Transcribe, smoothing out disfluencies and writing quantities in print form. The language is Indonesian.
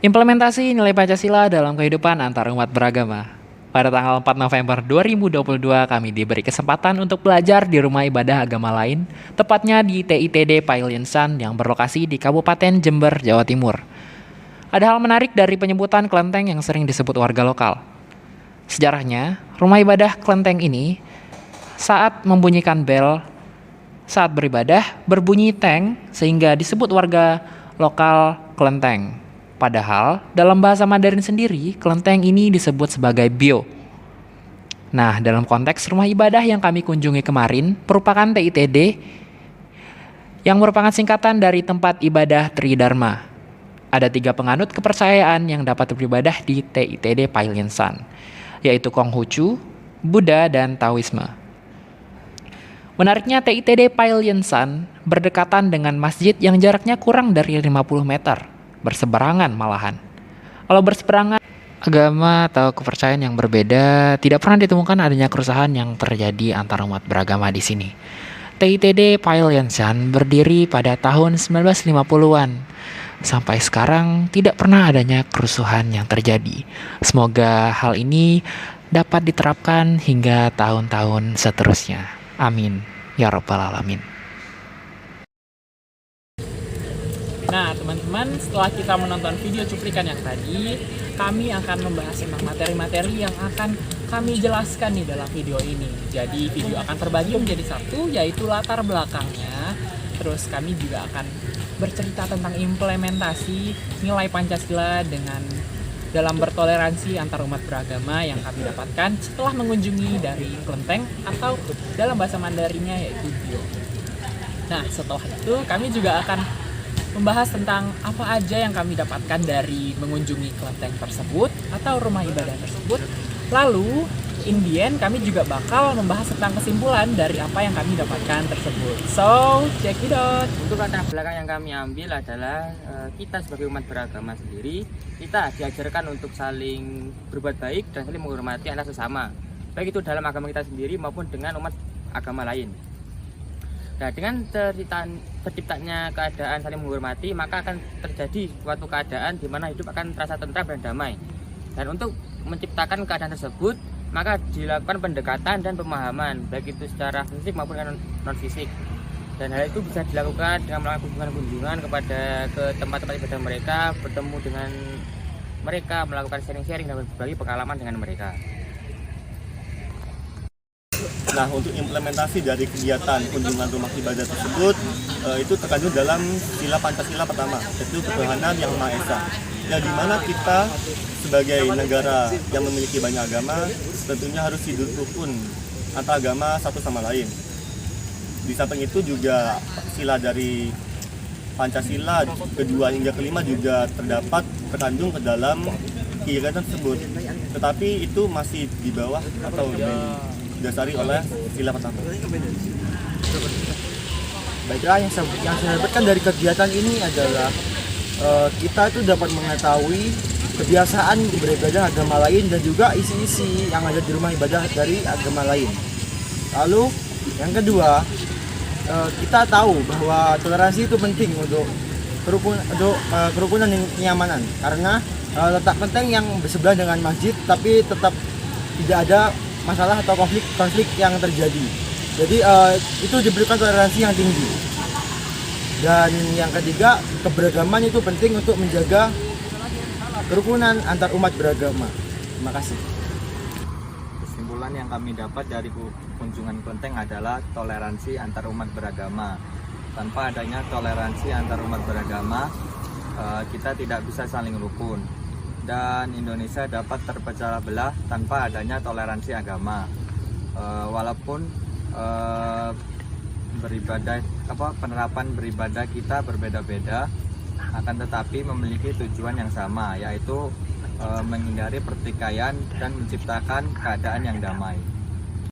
Implementasi nilai Pancasila dalam kehidupan antarumat beragama. Pada tanggal 4 November 2022, kami diberi kesempatan untuk belajar di rumah ibadah agama lain, tepatnya di TITD Pailiensan yang berlokasi di Kabupaten Jember, Jawa Timur. Ada hal menarik dari penyebutan kelenteng yang sering disebut warga lokal. Sejarahnya, rumah ibadah kelenteng ini saat membunyikan bel saat beribadah berbunyi teng sehingga disebut warga lokal kelenteng. Padahal dalam bahasa Mandarin sendiri, kelenteng ini disebut sebagai bio. Nah, dalam konteks rumah ibadah yang kami kunjungi kemarin merupakan TITD yang merupakan singkatan dari tempat ibadah Tridharma. Ada 3 penganut kepercayaan yang dapat beribadah di TITD Pailiensan, yaitu Konghucu, Buddha, dan Taoisme. Menariknya TITD Pailiensan berdekatan dengan masjid yang jaraknya kurang dari 50 meter, berseberangan malahan. Kalau berseberangan agama atau kepercayaan yang berbeda, tidak pernah ditemukan adanya kerusuhan yang terjadi antara umat beragama di sini. TITD Pailiensan berdiri pada tahun 1950-an. Sampai sekarang tidak pernah adanya kerusuhan yang terjadi. Semoga hal ini dapat diterapkan hingga tahun-tahun seterusnya. Amin. Ya Rabbal Alamin. Nah, teman-teman, setelah kita menonton video cuplikan yang tadi, kami akan membahas tentang materi-materi yang akan kami jelaskan nih dalam video ini. Jadi, video akan terbagi menjadi 1, yaitu latar belakangnya. Terus kami juga akan bercerita tentang implementasi nilai Pancasila dalam bertoleransi antar umat beragama yang kami dapatkan setelah mengunjungi dari kelenteng atau dalam bahasa Mandarinnya yaitu bio. Nah, setelah itu kami juga akan membahas tentang apa aja yang kami dapatkan dari mengunjungi kelenteng tersebut atau rumah ibadah tersebut. Lalu, in the end, kami juga bakal membahas tentang kesimpulan dari apa yang kami dapatkan tersebut. So, check it out. Untuk latar belakang yang kami ambil adalah kita sebagai umat beragama sendiri, kita diajarkan untuk saling berbuat baik dan saling menghormati antar sesama, baik itu dalam agama kita sendiri maupun dengan umat agama lain. Nah, dengan terciptanya keadaan saling menghormati, maka akan terjadi suatu keadaan di mana hidup akan terasa tentram dan damai. Dan untuk menciptakan keadaan tersebut, maka dilakukan pendekatan dan pemahaman, baik itu secara fisik maupun non fisik. Dan hal itu bisa dilakukan dengan melakukan kunjungan ke tempat-tempat ibadah mereka, bertemu dengan mereka, melakukan sharing-sharing dan berbagi pengalaman dengan mereka. Nah, untuk implementasi dari kegiatan kunjungan rumah ibadah tersebut itu terkandung dalam sila Pancasila pertama, yaitu ketuhanan yang Maha Esa. Yang dimana kita sebagai negara yang memiliki banyak agama tentunya harus hidup rukun antar agama satu sama lain. Di samping itu juga sila dari Pancasila kedua hingga kelima juga terkandung ke dalam kegiatan tersebut. Tetapi itu masih di bawah atau didasari oleh sila pertama. Baiklah, yang saya dapatkan dari kegiatan ini adalah kita itu dapat mengetahui kebiasaan beribadah agama lain dan juga isi-isi yang ada di rumah ibadah dari agama lain. Lalu yang kedua, kita tahu bahwa toleransi itu penting untuk kerukunan dan kenyamanan, karena letak kelenteng yang bersebelah dengan masjid tapi tetap tidak ada masalah atau konflik yang terjadi. Jadi itu diberikan toleransi yang tinggi. Dan yang ketiga, keberagaman itu penting untuk menjaga kerukunan antar umat beragama. Terima kasih. Kesimpulan yang kami dapat dari kunjungan kelenteng adalah toleransi antar umat beragama. Tanpa adanya toleransi antar umat beragama, kita tidak bisa saling rukun. Dan Indonesia dapat terpecah belah tanpa adanya toleransi agama. Walaupun penerapan beribadah kita berbeda-beda, akan tetapi memiliki tujuan yang sama, yaitu menghindari pertikaian dan menciptakan keadaan yang damai.